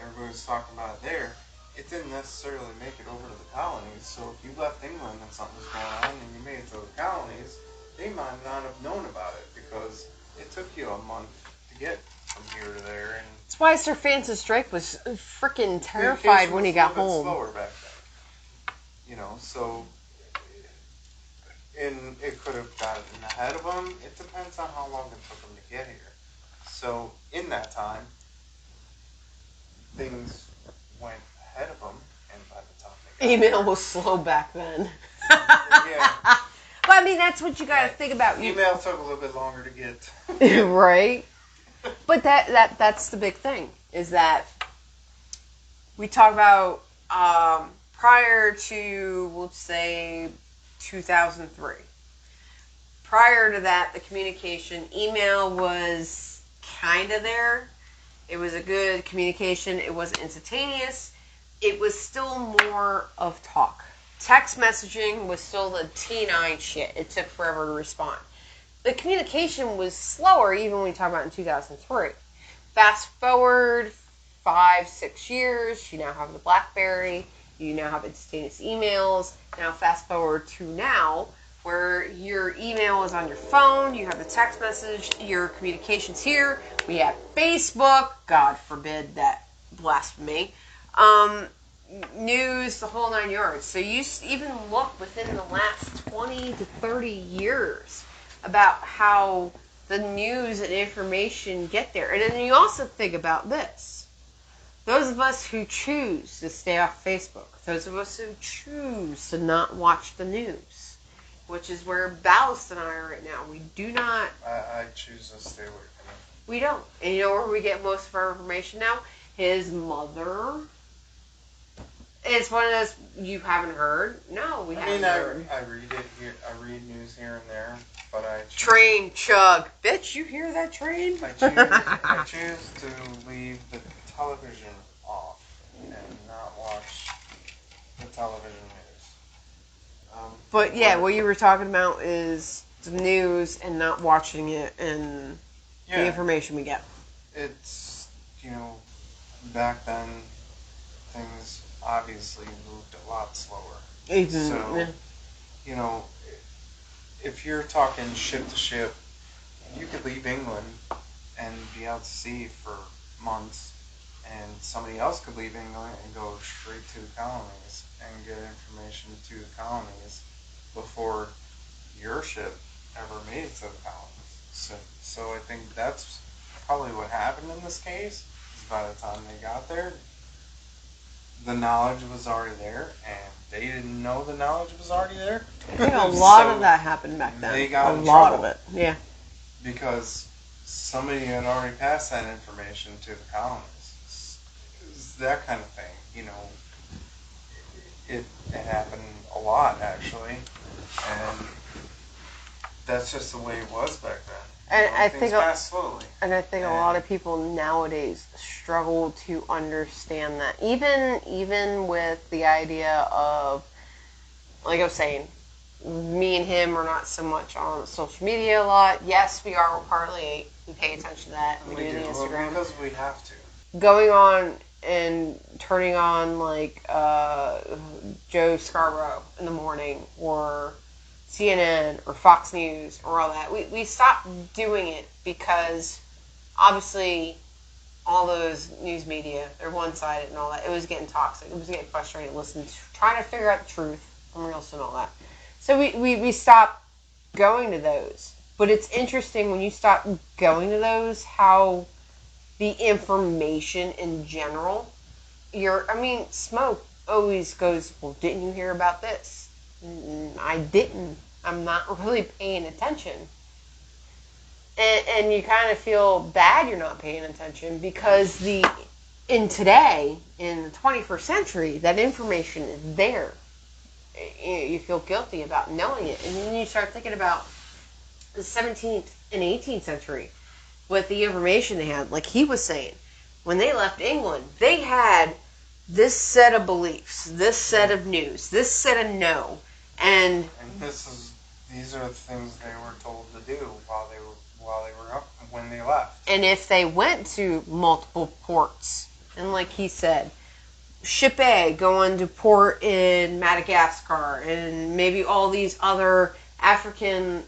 everybody was talking about it there, it didn't necessarily make it over to the colonies. So if you left England and something was going on and you made it to the colonies, they might not have known about it because it took you a month to get from here to there. And that's why Sir Francis Drake was freaking terrified when he got home. Slower back then, so. And it could have gotten ahead of them. It depends on how long it took them to get here. So in that time, things went ahead of them, and by the time they got Email was slow back then. Yeah. But I mean, that's what you got to think about. Email took a little bit longer to get. Right. But that's the big thing, is that we talk about prior to, let's say, 2003. Prior to that, the communication, email was kind of there. It was a good communication. It wasn't instantaneous. It was still more of talk. Text messaging was still the T9 shit. It took forever to respond. The communication was slower even when you talk about in 2003. Fast forward 5-6 years, you now have the BlackBerry, you now have instantaneous emails. Now fast forward to now, where your email is on your phone, you have the text message, your communications here. We have Facebook, God forbid that blasphemy. News, the whole 9 yards. So you even look within the last 20 to 30 years about how the news and information get there. And then you also think about this. Those of us who choose to stay off Facebook, those of us who choose to not watch the news, which is where Ballast and I are right now. We do not... I choose to stay away from it. We don't. And you know where we get most of our information now? His mother. It's one of those you haven't heard. No, we haven't heard. I read it here. I read news here and there, but I choose, train chug, bitch. You hear that train? I choose to leave the television off and not watch the television news. But yeah, what you were talking about is the news and not watching it and the information we get. It's back then things obviously moved a lot slower. If you're talking ship to ship, you could leave England and be out to sea for months, and somebody else could leave England and go straight to the colonies and get information to the colonies before your ship ever made it to the colonies. So I think that's probably what happened in this case. Is by the time they got there, the knowledge was already there, and they didn't know the knowledge was already there. I think a lot of that happened back then. They got a lot of it, yeah. Because somebody had already passed that information to the colonies. It's that kind of thing, It happened a lot, actually, and that's just the way it was back then. And I think passed slowly. And I think a lot of people nowadays struggle to understand that. Even with the idea of, like I was saying, me and him are not so much on social media a lot. Yes, we are. We're Parlay. We pay attention to that. We do the Instagram. Because we have to. Going on and turning on like Joe Scarborough in the morning, or CNN or Fox News or all that. We stopped doing it because obviously all those news media, they're one-sided and all that. It was getting toxic. It was getting frustrating listening to, trying to figure out the truth from real and all that. So we stopped going to those. But it's interesting when you stop going to those, how the information in general, smoke always goes, well, didn't you hear about this? I didn't. I'm not really paying attention. And you kind of feel bad you're not paying attention because in today, in the 21st century, that information is there. You feel guilty about knowing it. And then you start thinking about the 17th and 18th century with the information they had. Like he was saying, when they left England, they had this set of beliefs, this set of news, this set of no. And these are the things they were told to do while they were up when they left. And if they went to multiple ports, and like he said, ship A going to port in Madagascar and maybe all these other African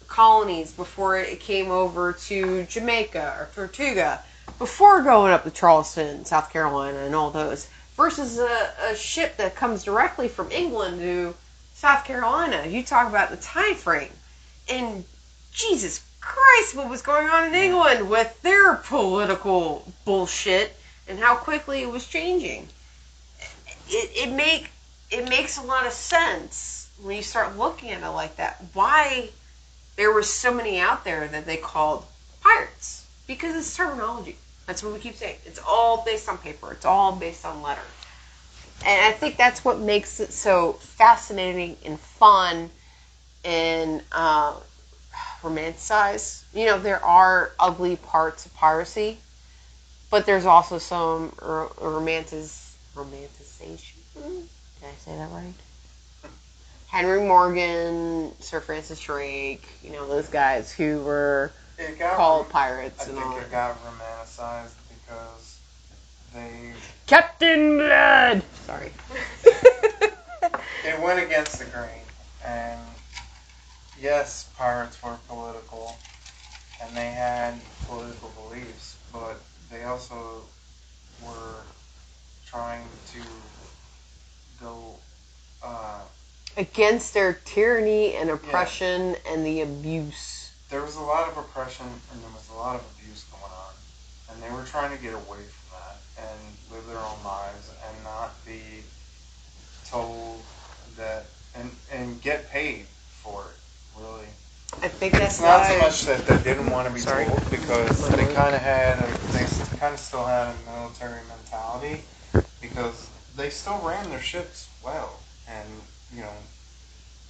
colonies before it came over to Jamaica or Tortuga, before going up to Charleston, South Carolina, and all those, versus a ship that comes directly from England to South Carolina. You talk about the time frame, and Jesus Christ, what was going on in England with their political bullshit and how quickly it was changing. It makes a lot of sense when you start looking at it like that. Why there were so many out there that they called pirates? Because it's terminology. That's what we keep saying. It's all based on paper. It's all based on letter. And I think that's what makes it so fascinating and fun and romanticized. You know, there are ugly parts of piracy, but there's also some romanticization. Did I say that right? Henry Morgan, Sir Francis Drake, you know, those guys who were called pirates and all that. I think it got romanticized because they... Captain Blood! Sorry. It went against the grain. And yes, pirates were political and they had political beliefs, but they also were trying to go against their tyranny and oppression and the abuse. There was a lot of oppression and there was a lot of abuse going on. And they were trying to get away from that and live their own lives and not be told that and get paid for it, really. I think that's it's not so much that they didn't want to be told, because they kind of still had a military mentality, because they still ran their ships well, and you know,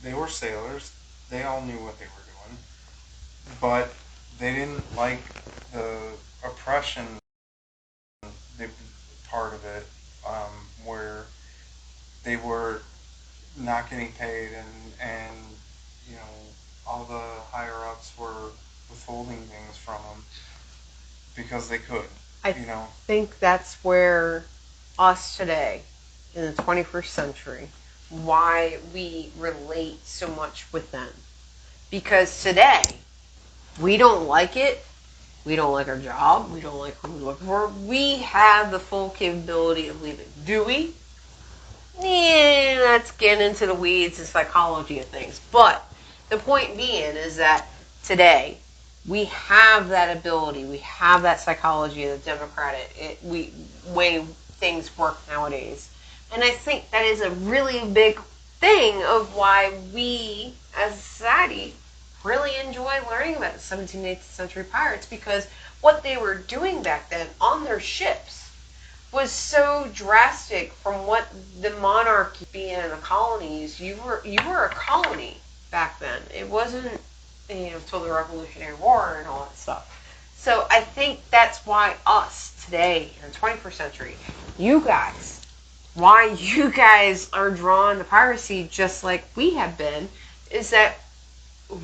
they were sailors, they all knew what they were doing, but they didn't like the oppression, the part of it, where they were not getting paid and you know, all the higher ups were withholding things from them because they could. I think that's where us today in the 21st century, why we relate so much with them. Because today, we don't like it. We don't like our job. We don't like who we're looking for. We have the full capability of leaving. Do we? Yeah, let's get into the weeds and psychology of things. But the point being is that today, we have that ability. We have that psychology of the democratic way things work nowadays. And I think that is a really big thing of why we, as a society, really enjoy learning about the 17th and 18th century pirates, because what they were doing back then on their ships was so drastic from what the monarchy being in the colonies. You were a colony back then. It wasn't, until the Revolutionary War and all that stuff. So I think that's why us today in the 21st century, why you guys are drawn to piracy just like we have been, is that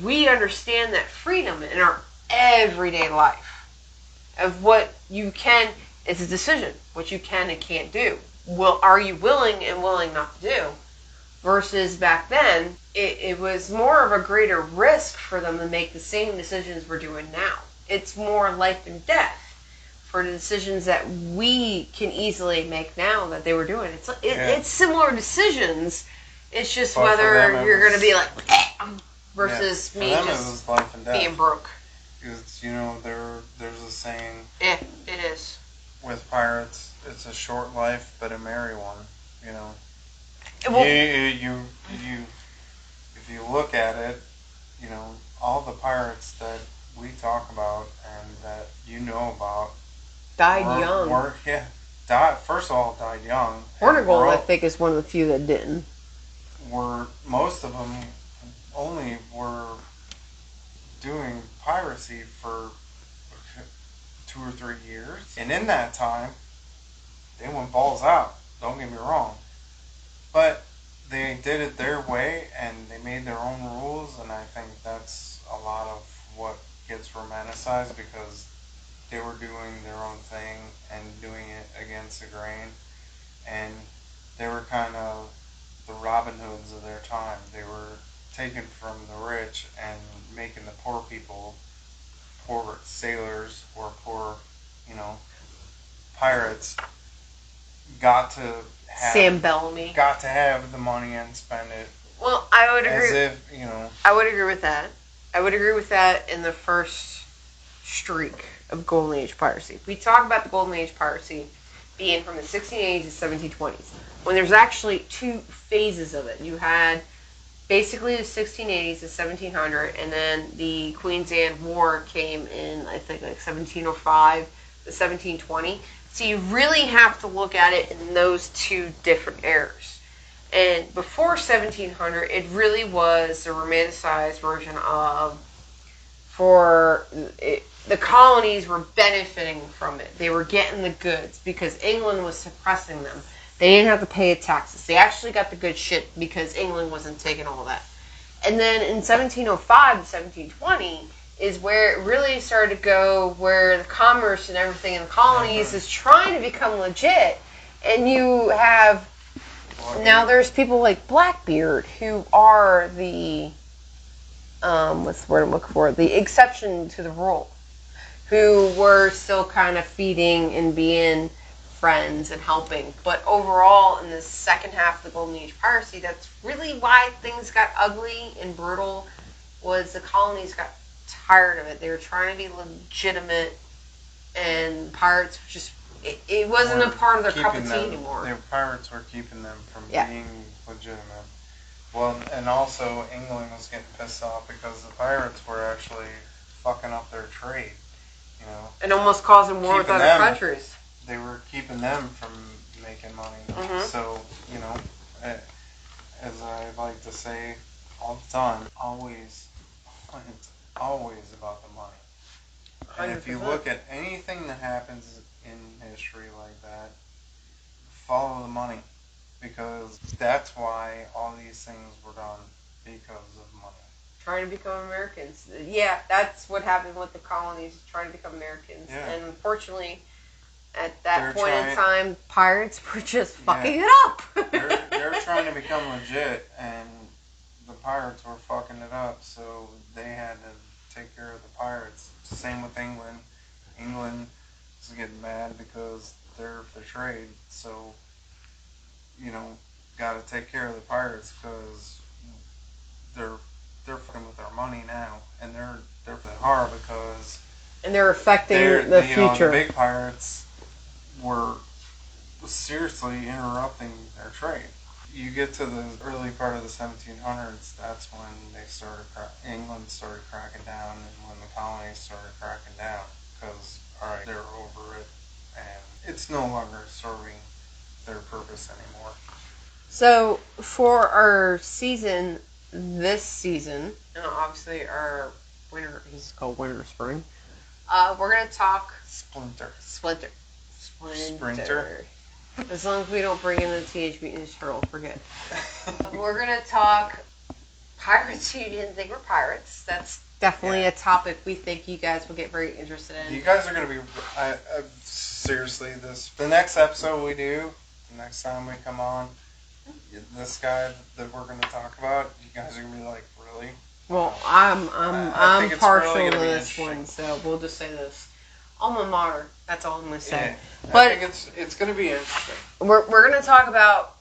we understand that freedom in our everyday life of what you can. It's a decision, what you can and can't do. Are you willing and willing not to do? Versus back then, it was more of a greater risk for them to make the same decisions we're doing now. It's more life and death for the decisions that we can easily make now that they were doing. It's similar decisions. It's just whether you're going to be like, versus me just life and death. Being broke. Because, there's a saying. It is. With pirates, it's a short life, but a merry one. You know, Well, if you look at it, you know, all the pirates that we talk about and that you know about died young. First of all, died young. Hornigold, I think, is one of the few that didn't. Most of them only were doing piracy for 2 or 3 years, and in that time, they went balls out. Don't get me wrong, but they did it their way and they made their own rules, and I think that's a lot of what gets romanticized because they were doing their own thing and doing it against the grain, and they were kind of the Robin Hoods of their time. They were taking from the rich and making the poor people, poor sailors or poor, you know, pirates, got to have Sam Bellamy. Got to have the money and spend it. Well, I would agree. As if, you know. I would agree with that. I would agree with that in the first streak of Golden Age piracy. We talk about the Golden Age piracy being from the 1680s to 1720s, when there's actually two phases of it. You had basically the 1680s to 1700, and then the Queen's Anne War came in, I think, like 1705 to 1720. So you really have to look at it in those two different eras. And before 1700, it really was the romanticized version of, the colonies were benefiting from it. They were getting the goods because England was suppressing them. They didn't have to pay taxes. They actually got the good shit because England wasn't taking all that. And then in 1705 to 1720 is where it really started to go, where the commerce and everything in the colonies is trying to become legit. And you have, now there's people like Blackbeard who are the, what's the word I'm looking for? The exception to the rule. Who were still kind of feeding and being friends and helping. But overall, in the second half of the Golden Age piracy, that's really why things got ugly and brutal, was the colonies got tired of it. They were trying to be legitimate, and pirates just, it wasn't a part of their cup of tea anymore. Their pirates were keeping them from being legitimate. Well, and also England was getting pissed off because the pirates were actually fucking up their trade. You know, and almost causing war with other countries. They were keeping them from making money. Mm-hmm. So, you know, as I like to say all the time, it's always about the money. 100%. And if you look at anything that happens in history like that, follow the money. Because that's why all these things were done, because of money. Trying to become Americans. Yeah, that's what happened with the colonies, trying to become Americans. Yeah. And unfortunately, at that point in time, pirates were just fucking it up. they're trying to become legit, and the pirates were fucking it up, so they had to take care of the pirates. Same with England. England is getting mad because they're the trade, so, you know, got to take care of the pirates because they're fucking with our money now, and they're hard because they're affecting the future. The big pirates were seriously interrupting their trade. You get to the early part of the 1700s, that's when England started cracking down, and when the colonies started cracking down, because they're over it, and it's no longer serving their purpose anymore. So for our season, this season, and obviously our winter, it's called winter or spring, we're going to talk Splinter. As long as we don't bring in the Teenage Mutant Ninja Turtles, we're good. We're going to talk pirates who didn't think were pirates. That's definitely a topic we think you guys will get very interested in. You guys are going to be, seriously, the next episode we do, the next time we come on, this guy that we're going to talk about, you guys are going to be like, really? Well, I'm partial really to this one, so we'll just say this. Alma mater. That's all I'm going to say. Yeah, but I think it's going to be interesting. We're going to talk about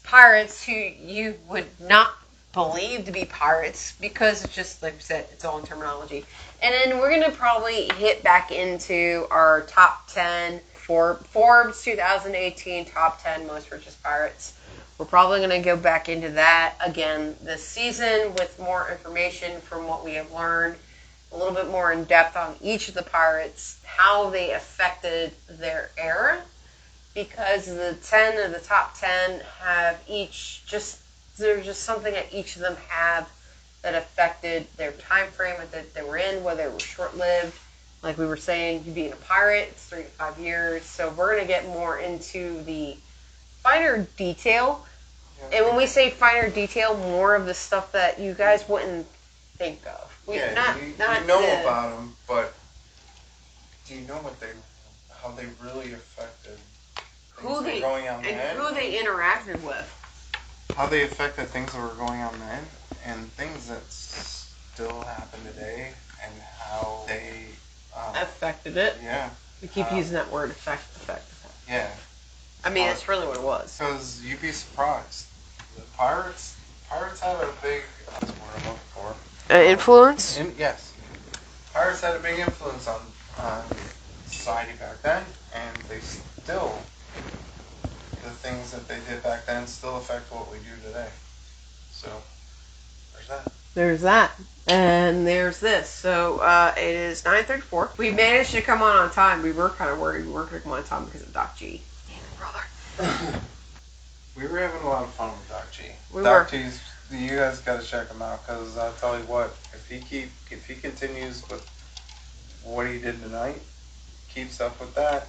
pirates who you would not believe to be pirates because it's just, like we said, it's all in terminology. And then we're going to probably hit back into our top 10 Forbes 2018 top 10 most richest pirates. We're probably going to go back into that again this season with more information from what we have learned, a little bit more in depth on each of the pirates, how they affected their era, because the top 10 have each there's just something that each of them have that affected their time frame that they were in, whether it was short-lived. Like we were saying, you being a pirate, it's 3 to 5 years. So we're going to get more into the finer detail. Yeah. And when we say finer detail, more of the stuff that you guys wouldn't think of. You know about them, but do you know how they really affected who they interacted with? How they affected things that were going on then, and things that still happen today, and how they affected it. Yeah. We keep using that word, effect. Yeah. I mean, that's really what it was. Because you'd be surprised. The pirates had a big, that's what I'm looking for. Influence? Yes. Pirates had a big influence on society back then, and they still, the things that they did back then still affect what we do today. So, there's that. There's that. And there's this. So, it is 9:34. We managed to come on time. We were kind of worried we weren't going to come on time because of Doc G. Damn it, brother. We were having a lot of fun with Doc G. Doc G's, you guys got to check him out, because I'll tell you what, if he continues with what he did tonight, keeps up with that,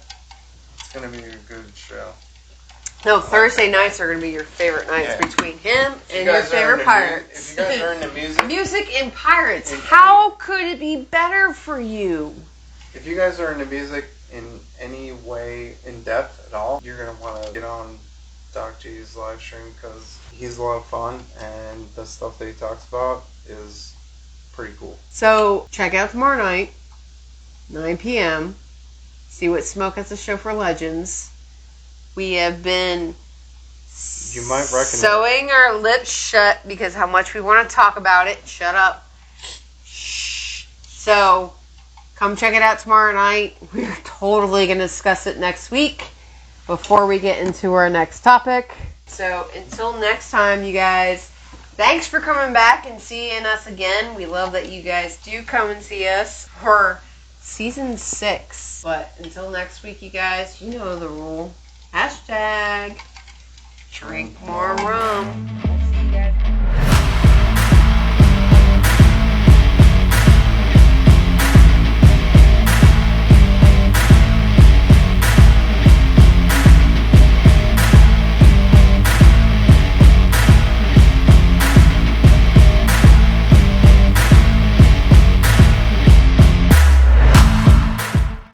it's going to be a good show. No, Thursday nights are going to be your favorite nights between him and your favorite pirates. If you guys are into music... music and pirates. How could it be better for you? If you guys are into music in any way, in depth at all, you're going to want to get on Doc G's live stream, because he's a lot of fun, and the stuff that he talks about is pretty cool. So, check out tomorrow night, 9 p.m. See what Smoke has to show for Legends. We have been sewing our lips shut because how much we want to talk about it. Shut up. Shh. So, come check it out tomorrow night. We're totally going to discuss it next week before we get into our next topic. So, until next time, you guys, thanks for coming back and seeing us again. We love that you guys do come and see us for Season 6. But until next week, you guys, you know the rule. # drink more rum.